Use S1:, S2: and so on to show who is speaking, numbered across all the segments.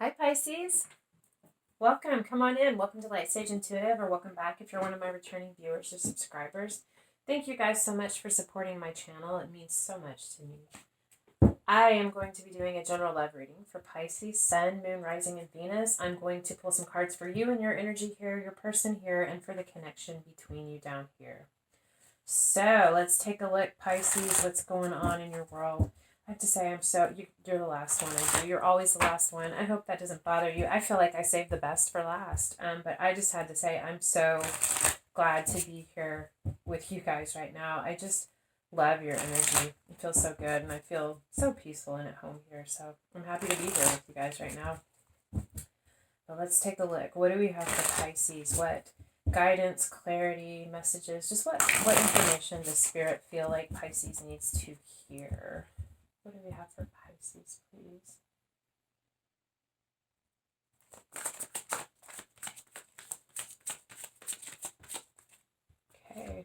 S1: Hi, Pisces. Welcome. Come on in. Welcome to Lightsageintuitive, or welcome back if you're one of my returning viewers or subscribers. Thank you guys so much for supporting my channel. It means so much to me. I am going to be doing a general love reading for Pisces, Sun, Moon, Rising, and Venus. I'm going to pull some cards for you and your energy here, your person here, and for the connection between you down here. So let's take a look, Pisces. What's going on in your world? I have to say, you're the last one I do. You're always the last one. I hope that doesn't bother you. I feel like I saved the best for last. But I just had to say, I'm so glad to be here with you guys right now. I just love your energy. It feels so good, and I feel so peaceful and at home here. So I'm happy to be here with you guys right now. But let's take a look. What do we have for Pisces? What guidance, clarity, messages? Just what information does Spirit feel like Pisces needs to hear? What do we have for Pisces, please? Okay.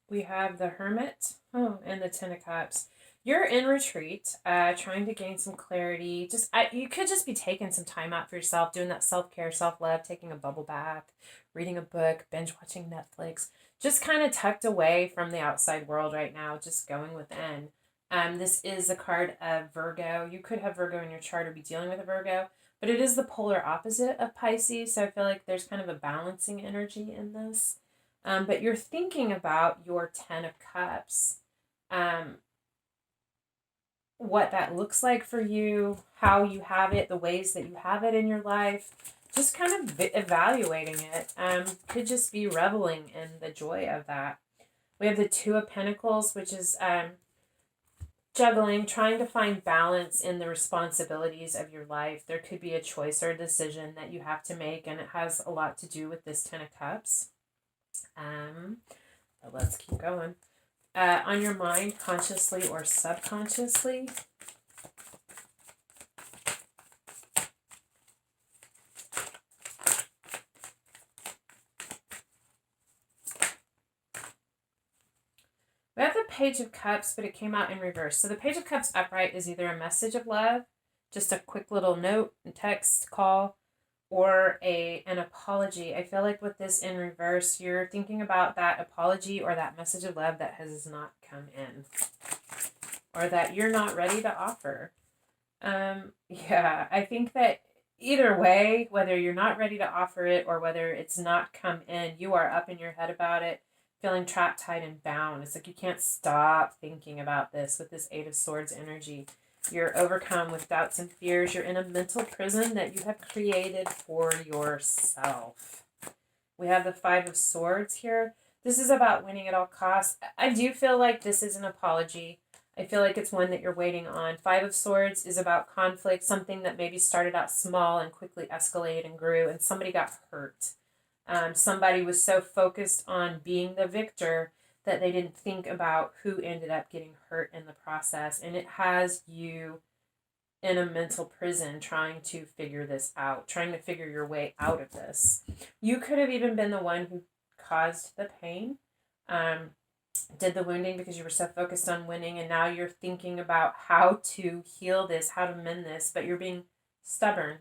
S1: We have the Hermit and the Ten of Cups. You're in retreat, trying to gain some clarity. You could just be taking some time out for yourself, doing that self-care, self-love, taking a bubble bath, reading a book, binge watching Netflix. Just kind of tucked away from the outside world right now, just going within. This is the card of Virgo. You could have Virgo in your chart or be dealing with a Virgo, but it is the polar opposite of Pisces, so I feel like there's kind of a balancing energy in this. But you're thinking about your Ten of Cups, what that looks like for you, how you have it, the ways that you have it in your life, just kind of evaluating it. Could just be reveling in the joy of that. We have the Two of Pentacles, which is juggling, trying to find balance in the responsibilities of your life. There could be a choice or a decision that you have to make, and it has a lot to do with this Ten of Cups. But let's keep going. On your mind, consciously or subconsciously. We have the Page of Cups, but it came out in reverse. So the Page of Cups upright is either a message of love, just a quick little note, text, call, or an apology. I feel like with this in reverse, you're thinking about that apology or that message of love that has not come in, or that you're not ready to offer. Yeah, I think that either way, whether you're not ready to offer it or whether it's not come in, you are up in your head about it, feeling trapped, tied, and bound. It's like you can't stop thinking about this with this Eight of Swords energy. You're overcome with doubts and fears. You're in a mental prison that you have created for yourself. We have the Five of Swords here. This is about winning at all costs. I do feel like this is an apology. I feel like it's one that you're waiting on. Five of Swords is about conflict, something that maybe started out small and quickly escalated and grew, and somebody got hurt. Somebody was so focused on being the victor that they didn't think about who ended up getting hurt in the process. And it has you in a mental prison trying to figure this out, trying to figure your way out of this. You could have even been the one who caused the pain, did the wounding because you were so focused on winning, and now you're thinking about how to heal this, how to mend this, but you're being stubborn.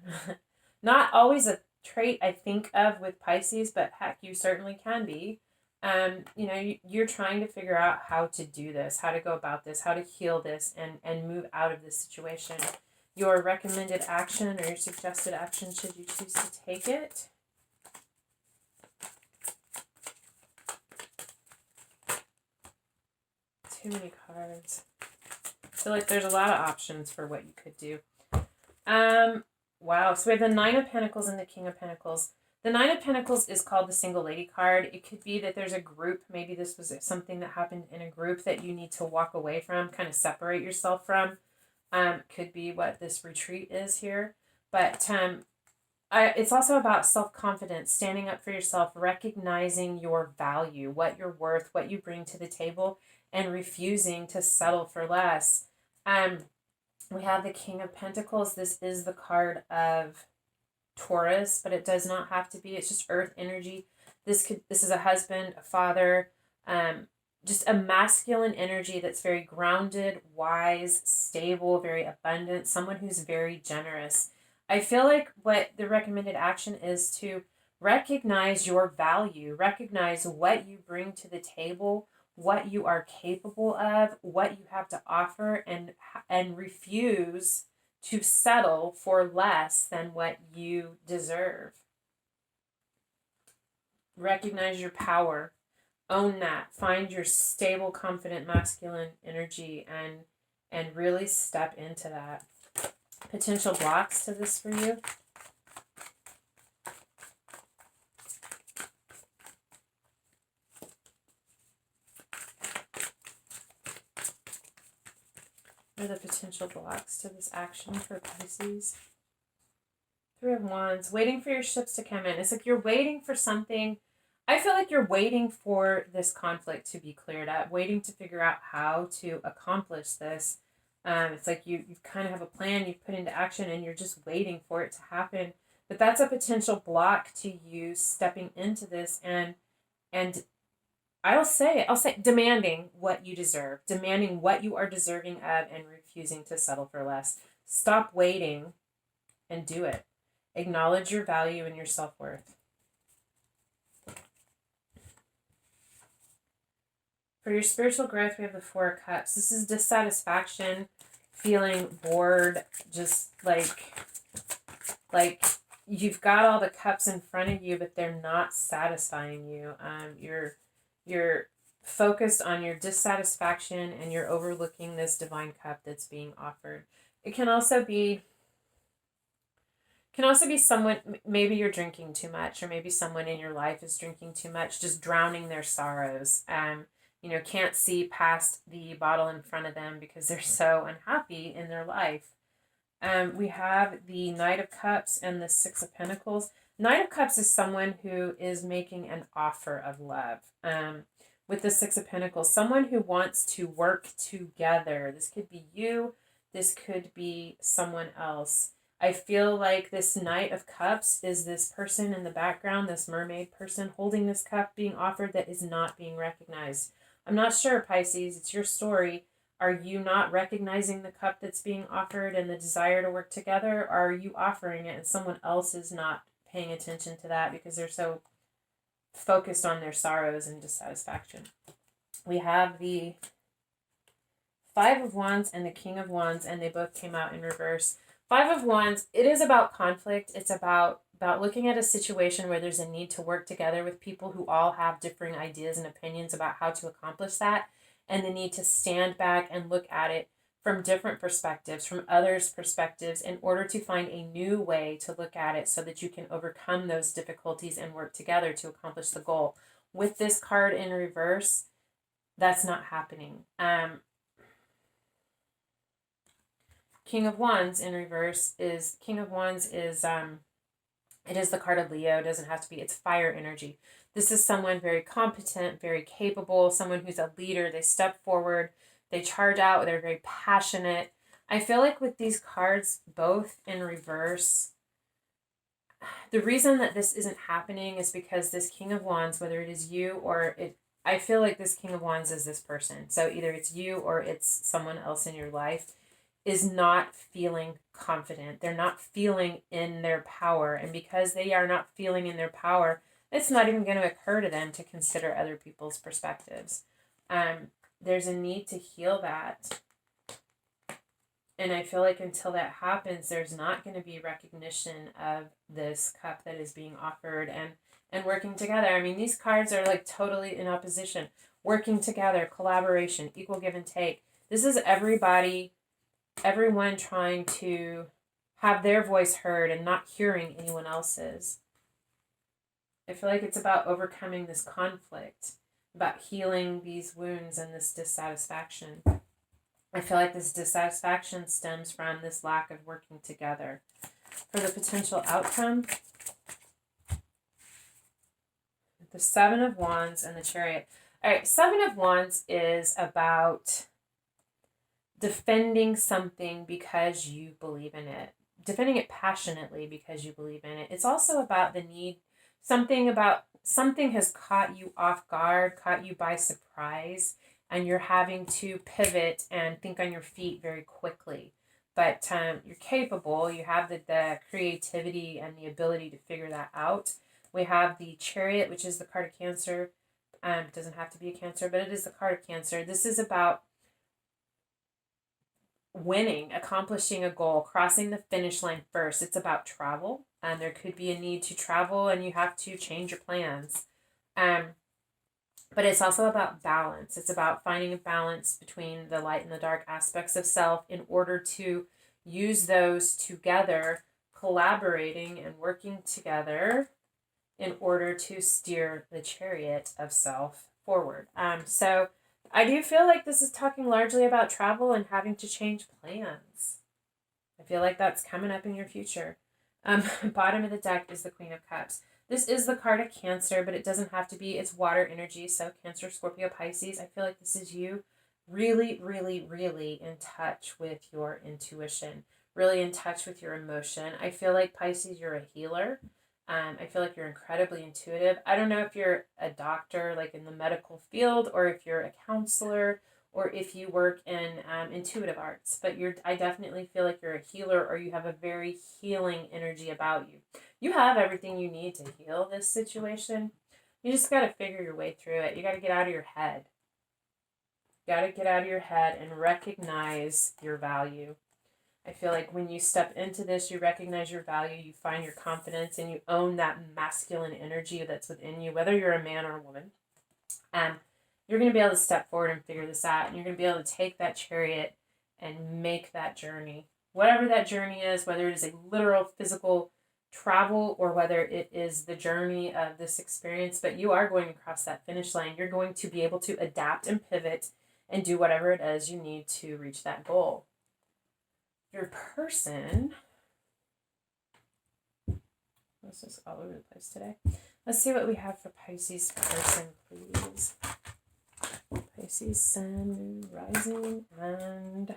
S1: Not always a trait I think of with Pisces, but heck, you certainly can be. You're trying to figure out how to do this, how to go about this, how to heal this, and move out of this situation. Your recommended action or your suggested action, should you choose to take it. Too many cards. I feel like there's a lot of options for what you could do. Wow. So we have the Nine of Pentacles and the King of Pentacles. The Nine of Pentacles is called the Single Lady card. It could be that there's a group. Maybe this was something that happened in a group that you need to walk away from, kind of separate yourself from. Could be what this retreat is here. But it's also about self-confidence, standing up for yourself, recognizing your value, what you're worth, what you bring to the table, and refusing to settle for less. We have the King of Pentacles. This is the card of Taurus, but it does not have to be. It's just earth energy. This is a husband, a father, just a masculine energy that's very grounded, wise, stable, very abundant, someone who's very generous. I feel like what the recommended action is to recognize your value, recognize what you bring to the table, what you are capable of, what you have to offer, and refuse to settle for less than what you deserve. Recognize your power. Own that. Find your stable, confident, masculine energy and really step into that. Potential blocks to this for you. What are the potential blocks to this action for Pisces? Three of Wands. Waiting for your ships to come in. It's like you're waiting for something. I feel like you're waiting for this conflict to be cleared up, waiting to figure out how to accomplish this. It's like you kind of have a plan you've put into action and you're just waiting for it to happen. But that's a potential block to you stepping into this and I'll say demanding what you deserve, demanding what you are deserving of and refusing to settle for less. Stop waiting and do it. Acknowledge your value and your self-worth. For your spiritual growth, we have the Four of Cups. This is dissatisfaction, feeling bored, just like you've got all the cups in front of you, but they're not satisfying you. You're focused on your dissatisfaction and you're overlooking this divine cup that's being offered. It can also be someone, maybe you're drinking too much, or maybe someone in your life is drinking too much, just drowning their sorrows. Can't see past the bottle in front of them because they're so unhappy in their life. We have the Knight of Cups and the Six of Pentacles. Knight of Cups is someone who is making an offer of love. With the Six of Pentacles, someone who wants to work together. This could be you. This could be someone else. I feel like this Knight of Cups is this person in the background, this mermaid person holding this cup being offered that is not being recognized. I'm not sure, Pisces. It's your story. Are you not recognizing the cup that's being offered and the desire to work together? Or are you offering it and someone else is not paying attention to that because they're so focused on their sorrows and dissatisfaction? We have the Five of Wands and the King of Wands, and they both came out in reverse. Five of Wands, it is about conflict. It's about looking at a situation where there's a need to work together with people who all have differing ideas and opinions about how to accomplish that, and the need to stand back and look at it from different perspectives, from others' perspectives, in order to find a new way to look at it so that you can overcome those difficulties and work together to accomplish the goal. With this card in reverse, that's not happening. King of Wands in reverse is it is the card of Leo. It doesn't have to be. It's fire energy. This is someone very competent, very capable, someone who's a leader. They step forward, they charge out, they're very passionate. I feel like with these cards, both in reverse, the reason that this isn't happening is because this King of Wands, whether it is you or I feel like this King of Wands is this person. So either it's you or it's someone else in your life, is not feeling confident. They're not feeling in their power. And because they are not feeling in their power, it's not even going to occur to them to consider other people's perspectives. There's a need to heal that. And I feel like until that happens, there's not going to be recognition of this cup that is being offered and working together. I mean, these cards are like totally in opposition. Working together, collaboration, equal give and take. This is everyone trying to have their voice heard and not hearing anyone else's. I feel like it's about overcoming this conflict, about healing these wounds and this dissatisfaction. I feel like this dissatisfaction stems from this lack of working together. For the potential outcome, the Seven of Wands and the Chariot. All right, Seven of Wands is about defending something because you believe in it, defending it passionately because you believe in it. It's also about the need, something has caught you off guard, caught you by surprise, and you're having to pivot and think on your feet very quickly. but you're capable. You have the creativity and the ability to figure that out. We have the Chariot, which is the card of Cancer. It doesn't have to be a Cancer, but it is the card of Cancer. This is about winning, accomplishing a goal, crossing the finish line first. It's about travel, and there could be a need to travel, and you have to change your plans. But it's also about balance. It's about finding a balance between the light and the dark aspects of self in order to use those together, collaborating and working together in order to steer the chariot of self forward. So I do feel like this is talking largely about travel and having to change plans. I feel like that's coming up in your future. Bottom of the deck is the Queen of Cups. This is the card of Cancer, but it doesn't have to be. It's water energy, so Cancer, Scorpio, Pisces. I feel like this is you really, really, really in touch with your intuition, really in touch with your emotion. I feel like Pisces, you're a healer. I feel like you're incredibly intuitive. I don't know if you're a doctor, like in the medical field, or if you're a counselor, or if you work in intuitive arts, but I definitely feel like you're a healer, or you have a very healing energy about you. You have everything you need to heal this situation. You just got to figure your way through it. You got to get out of your head. You got to get out of your head and recognize your value. I feel like when you step into this, you recognize your value, you find your confidence, and you own that masculine energy that's within you, whether you're a man or a woman. You're going to be able to step forward and figure this out, and you're going to be able to take that chariot and make that journey. Whatever that journey is, whether it is a literal physical travel or whether it is the journey of this experience, but you are going to cross that finish line. You're going to be able to adapt and pivot and do whatever it is you need to reach that goal. Your person, this is all over the place today. Let's see what we have for Pisces person, please. Pisces, Sun, Moon, Rising, and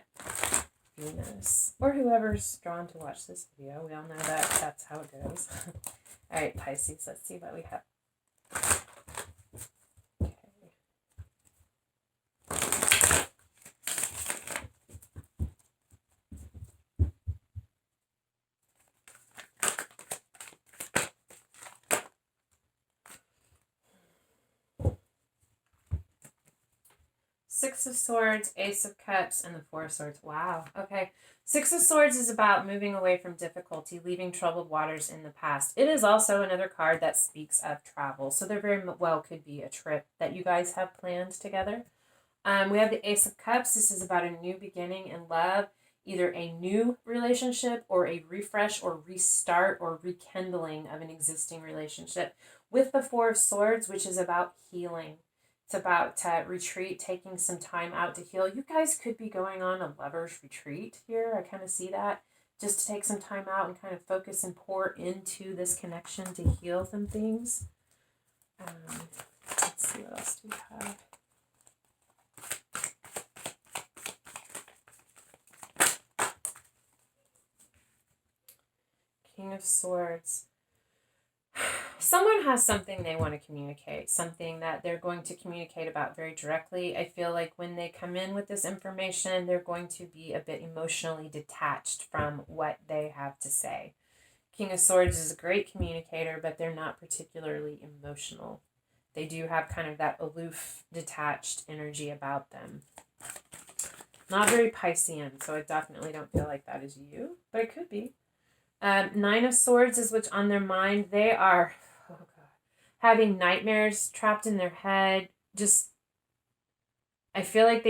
S1: Venus. Or whoever's drawn to watch this video. We all know that that's how it goes. All right, Pisces, let's see what we have. Six of Swords, Ace of Cups, and the Four of Swords. Wow. Okay. Six of Swords is about moving away from difficulty, leaving troubled waters in the past. It is also another card that speaks of travel. So there very well could be a trip that you guys have planned together. We have the Ace of Cups. This is about a new beginning in love, either a new relationship or a refresh or restart or rekindling of an existing relationship. With the Four of Swords, which is about healing. It's about retreat, taking some time out to heal. You guys could be going on a lover's retreat here. I kind of see that. Just to take some time out and kind of focus and pour into this connection to heal some things. Let's see, what else do we have? King of Swords. Someone has something they want to communicate, something that they're going to communicate about very directly. I feel like when they come in with this information, they're going to be a bit emotionally detached from what they have to say. King of Swords is a great communicator, but they're not particularly emotional. They do have kind of that aloof, detached energy about them. Not very Piscean, so I definitely don't feel like that is you, but it could be. Nine of Swords is what's on their mind. They are having nightmares trapped in their head. I feel like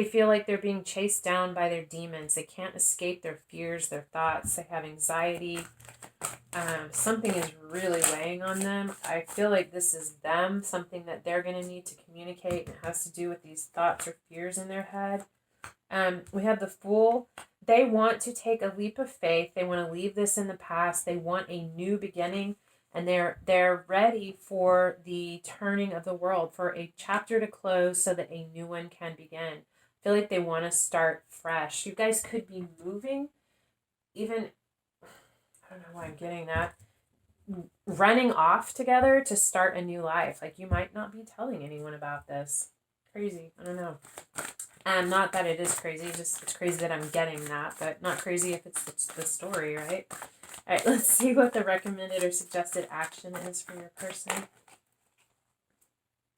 S1: they're being chased down by their demons. They can't escape their fears, their thoughts. They have anxiety. Something is really weighing on them. I feel like this is them, something that they're going to need to communicate, and it has to do with these thoughts or fears in their head. We have the Fool. They want to take a leap of faith. They want to leave this in the past. They want a new beginning, and they're ready for the turning of the world, for a chapter to close so that a new one can begin. I feel like they want to start fresh. You guys could be moving, even, I don't know why I'm getting that, running off together to start a new life. Like, you might not be telling anyone about this. Crazy. I don't know. Not that it is crazy, just it's crazy that I'm getting that, but not crazy if it's the story, right? All right, let's see what the recommended or suggested action is for your person.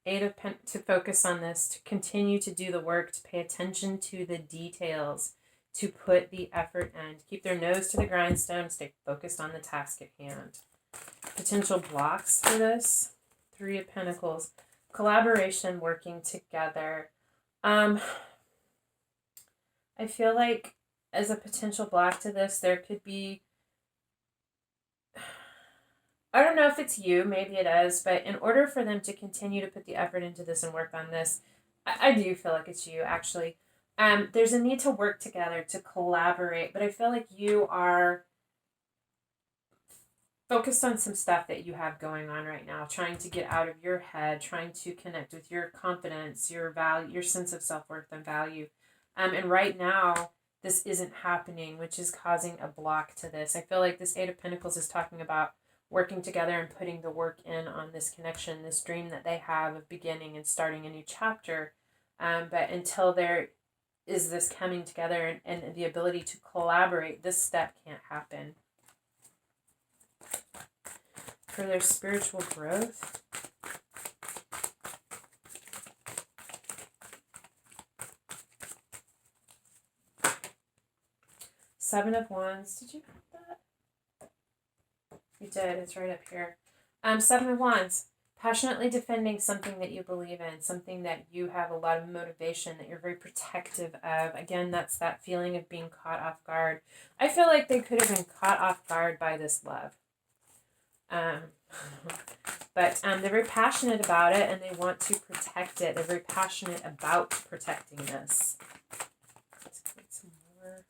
S1: Eight of to focus on this, to continue to do the work, to pay attention to the details, to put the effort in, to keep their nose to the grindstone, stay focused on the task at hand. Potential blocks for this, Three of Pentacles, collaboration, working together. I feel like as a potential block to this, there could be, I don't know if it's you, maybe it is, but in order for them to continue to put the effort into this and work on this, I do feel like it's you, actually. There's a need to work together, to collaborate, but I feel like you are focused on some stuff that you have going on right now, trying to get out of your head, trying to connect with your confidence, your value, your sense of self-worth and value. And right now, this isn't happening, which is causing a block to this. I feel like this Eight of Pentacles is talking about working together and putting the work in on this connection, this dream that they have of beginning and starting a new chapter. But until there is this coming together and the ability to collaborate, this step can't happen. For their spiritual growth, Seven of Wands. Did you have that? You did. It's right up here. Seven of Wands. Passionately defending something that you believe in, something that you have a lot of motivation, that you're very protective of. Again, that's that feeling of being caught off guard. I feel like they could have been caught off guard by this love. But they're very passionate about it and they want to protect it. They're very passionate about protecting this. Let's get some more.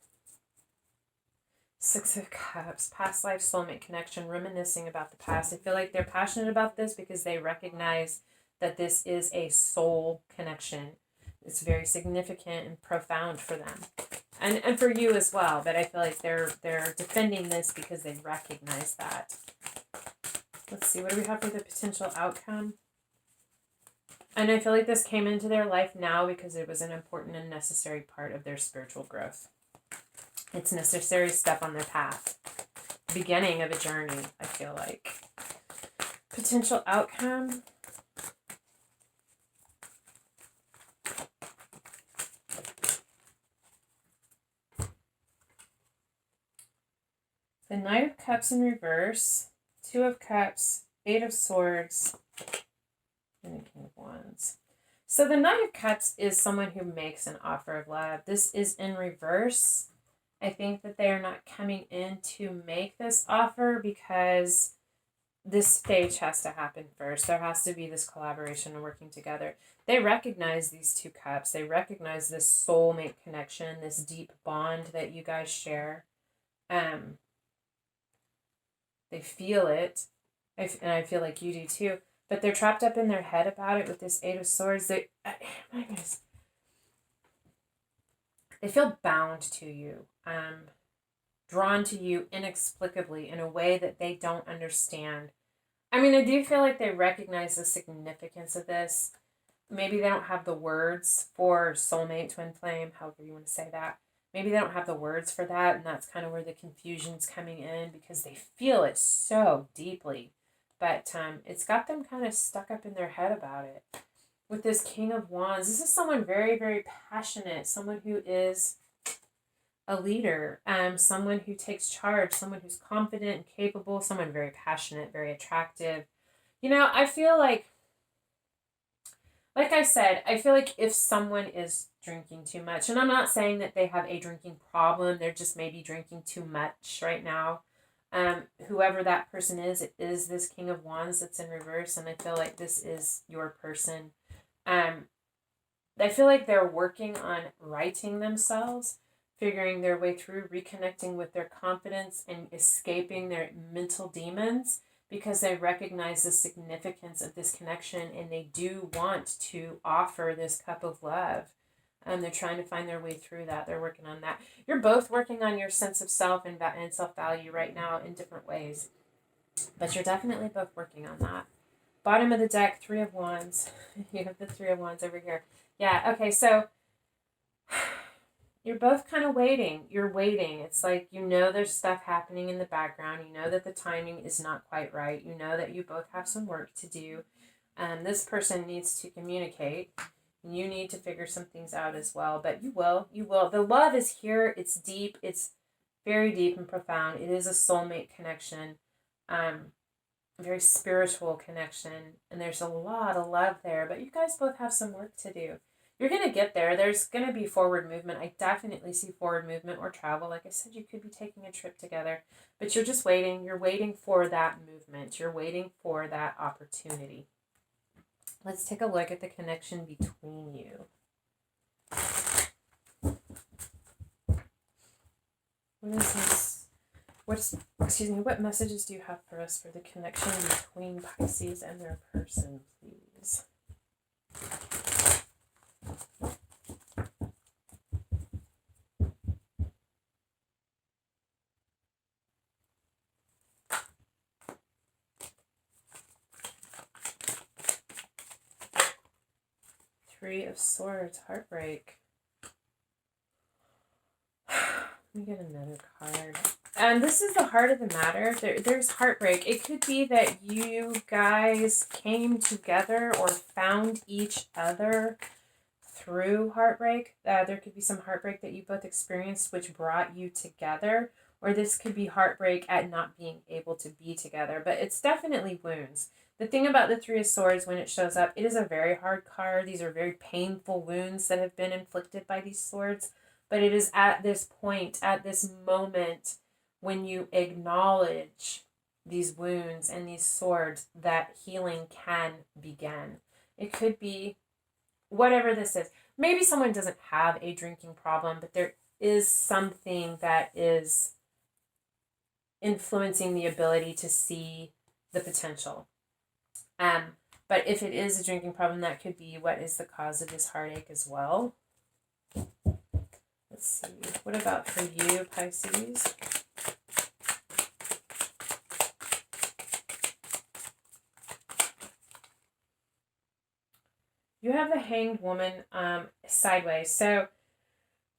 S1: Six of Cups, past life soulmate connection, reminiscing about the past. I feel like they're passionate about this because they recognize that this is a soul connection. It's very significant and profound for them. And for you as well, but I feel like they're defending this because they recognize that. Let's see, what do we have for the potential outcome? And I feel like this came into their life now because it was an important and necessary part of their spiritual growth. It's a necessary step on their path. Beginning of a journey, I feel like. Potential outcome. The Knight of Cups in reverse. Two of Cups, Eight of Swords, and the King of Wands. So the Knight of Cups is someone who makes an offer of love. This is in reverse. I think that they are not coming in to make this offer because this stage has to happen first. There has to be this collaboration and working together. They recognize these two cups. They recognize this soulmate connection, this deep bond that you guys share. They feel it, and I feel like you do too, but they're trapped up in their head about it with this Eight of Swords. They feel bound to you, drawn to you inexplicably in a way that they don't understand. I mean, I do feel like they recognize the significance of this. Maybe they don't have the words for soulmate, twin flame, however you want to say that. Maybe they don't have the words for that, and that's kind of where the confusion's coming in because they feel it so deeply. But it's got them kind of stuck up in their head about it. With this King of Wands, this is someone very, very passionate, someone who is a leader, someone who takes charge, someone who's confident and capable, someone very passionate, very attractive. You know, I feel like I said, I feel like if someone is drinking too much, and I'm not saying that they have a drinking problem, they're just maybe drinking too much right now. Whoever that person is, it is this King of Wands that's in reverse, and I feel like this is your person. I feel like they're working on righting themselves, figuring their way through, reconnecting with their confidence, and escaping their mental demons, because they recognize the significance of this connection and they do want to offer this cup of love. They're trying to find their way through that. They're working on that. You're both working on your sense of self and self-value right now in different ways. But you're definitely both working on that. Bottom of the deck, Three of Wands. You have the Three of Wands over here. Yeah, okay, so You're both kind of waiting. You're waiting. It's like, you know, there's stuff happening in the background. You know that the timing is not quite right. You know that you both have some work to do. And this person needs to communicate. You need to figure some things out as well. But you will. You will. The love is here. It's deep. It's very deep and profound. It is a soulmate connection. A very spiritual connection. And there's a lot of love there. But you guys both have some work to do. You're going to get there. There's going to be forward movement. I definitely see forward movement or travel. Like I said, you could be taking a trip together, but you're just waiting. You're waiting for that movement. You're waiting for that opportunity. Let's take a look at the connection between you. What messages do you have for us for the connection between Pisces and their person, please? Three of Swords, heartbreak. Let me get another card. And this is the heart of the matter. There's heartbreak. It could be that you guys came together or found each other through heartbreak. There could be some heartbreak that you both experienced which brought you together. Or this could be heartbreak at not being able to be together. But it's definitely wounds. The thing about the Three of Swords, when it shows up, it is a very hard card. These are very painful wounds that have been inflicted by these swords. But it is at this point, at this moment, when you acknowledge these wounds and these swords, that healing can begin. It could be whatever this is. Maybe someone doesn't have a drinking problem, but there is something that is influencing the ability to see the potential. But if it is a drinking problem, that could be what is the cause of this heartache as well. Let's see. What about for you, Pisces? You have the Hanged Woman sideways. So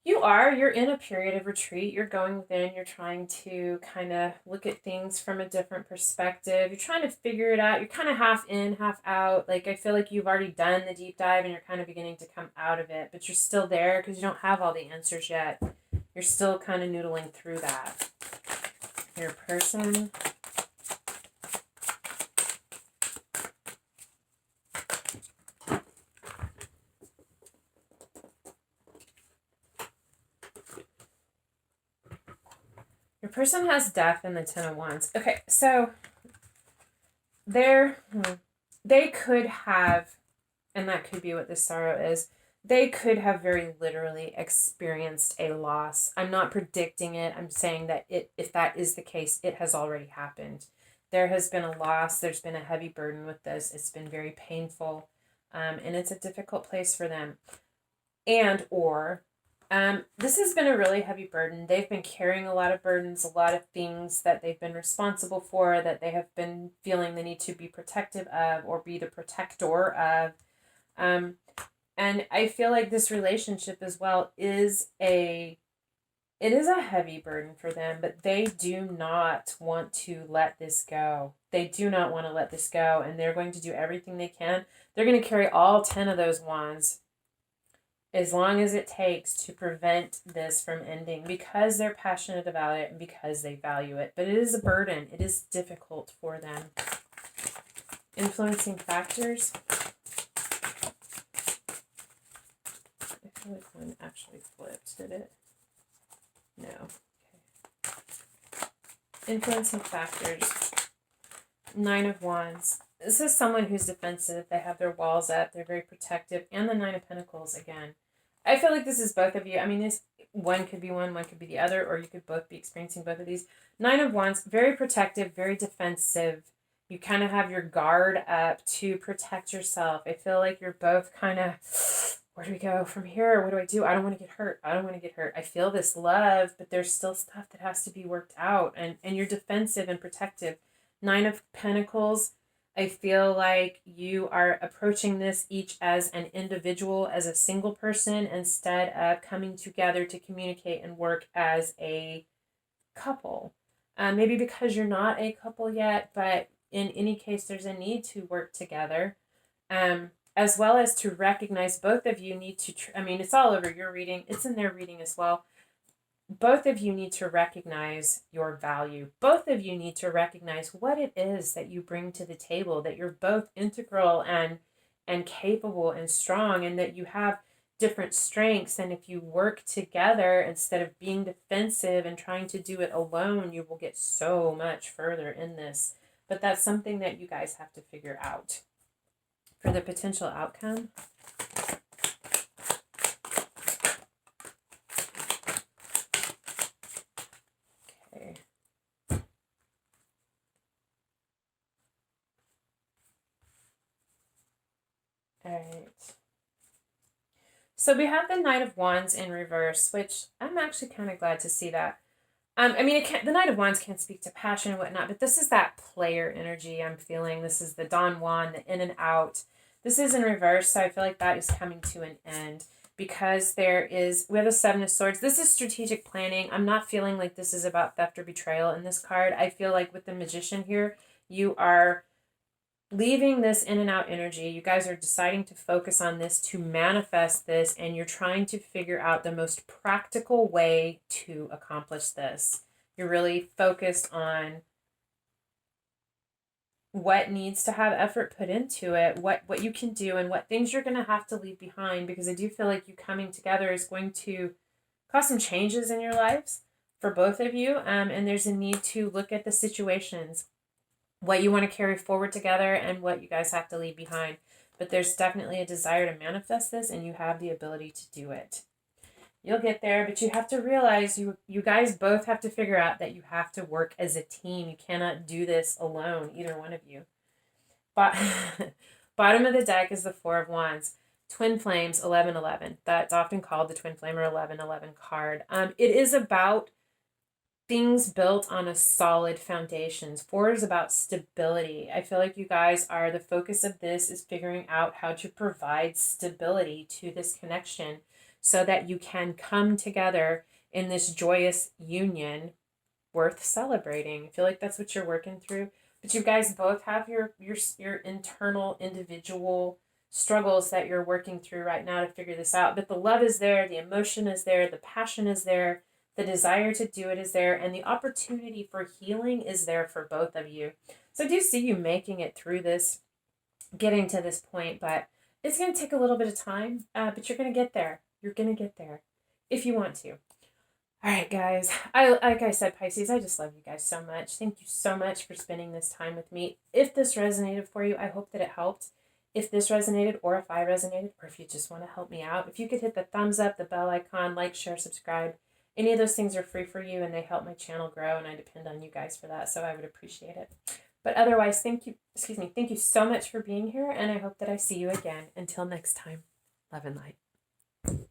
S1: you're in a period of retreat. You're going within. You're trying to kind of look at things from a different perspective. You're trying to figure it out. You're kind of half in, half out. Like, I feel like you've already done the deep dive and you're kind of beginning to come out of it. But you're still there because you don't have all the answers yet. You're still kind of noodling through that. Your person. Your person has Death and the Ten of Wands. Okay, so they could have, and that could be what this sorrow is, they could have very literally experienced a loss. I'm not predicting it. I'm saying that if that is the case, it has already happened. There has been a loss. There's been a heavy burden with this. It's been very painful, and it's a difficult place for them. This has been a really heavy burden. They've been carrying a lot of burdens, a lot of things that they've been responsible for, that they have been feeling the need to be protective of or be the protector of. And I feel like this relationship as well is a heavy burden for them, but they do not want to let this go. They do not want to let this go, and they're going to do everything they can. They're going to carry all 10 of those wands as long as it takes to prevent this from ending, because they're passionate about it and because they value it. But it is a burden. It is difficult for them. Influencing factors. I feel like one actually flipped, did it? No. Okay. Influencing factors. 9 of Wands. This is someone who's defensive. They have their walls up. They're very protective. And the 9 of Pentacles again. I feel like this is both of you. I mean, this one could be one could be the other, or you could both be experiencing both of these. 9 of Wands, very protective, very defensive. You kind of have your guard up to protect yourself. I feel like you're both kind of, where do we go from here? What do I do? I don't want to get hurt. I don't want to get hurt. I feel this love, but there's still stuff that has to be worked out. And you're defensive and protective. 9 of Pentacles. I feel like you are approaching this each as an individual, as a single person, instead of coming together to communicate and work as a couple. Maybe because you're not a couple yet, but in any case, there's a need to work together, as well as to recognize both of you need to. It's all over your reading, it's in their reading as well. Both of you need to recognize your value. Both of you need to recognize what it is that you bring to the table, that you're both integral and capable and strong, and that you have different strengths. And if you work together instead of being defensive and trying to do it alone, you will get so much further in this. But that's something that you guys have to figure out. For the potential outcome, okay. All right. So we have the Knight of Wands in reverse, which I'm actually kind of glad to see that. The Knight of Wands can't speak to passion and whatnot, but this is that player energy I'm feeling. This is the Don Juan, the in and out. This is in reverse, so I feel like that is coming to an end because we have the Seven of Swords. This is strategic planning. I'm not feeling like this is about theft or betrayal in this card. I feel like with the Magician here, you are leaving this in and out energy. You guys are deciding to focus on this, to manifest this, and you're trying to figure out the most practical way to accomplish this. You're really focused on what needs to have effort put into it, what you can do, and what things you're going to have to leave behind, because I do feel like you coming together is going to cause some changes in your lives for both of you, and there's a need to look at the situations, what you want to carry forward together and what you guys have to leave behind. But there's definitely a desire to manifest this, and you have the ability to do it. You'll get there, but you have to realize you guys both have to figure out that you have to work as a team. You cannot do this alone, either one of you. But bottom of the deck is the Four of Wands. Twin Flames, 11-11. That's often called the Twin Flame or 11-11 card. It is about things built on a solid foundation. Four is about stability. I feel like you guys are, the focus of this is figuring out how to provide stability to this connection so that you can come together in this joyous union worth celebrating. I feel like that's what you're working through. But you guys both have your internal individual struggles that you're working through right now to figure this out. But the love is there, the emotion is there, the passion is there, the desire to do it is there, and the opportunity for healing is there for both of you. So I do see you making it through this, getting to this point, but it's going to take a little bit of time, but you're going to get there. You're going to get there if you want to. All right, guys. Like I said, Pisces, I just love you guys so much. Thank you so much for spending this time with me. If this resonated for you, I hope that it helped. If this resonated, or if I resonated, or if you just want to help me out, if you could hit the thumbs up, the bell icon, like, share, subscribe. Any of those things are free for you, and they help my channel grow, and I depend on you guys for that, so I would appreciate it. But otherwise, thank you so much for being here, and I hope that I see you again. Until next time, love and light.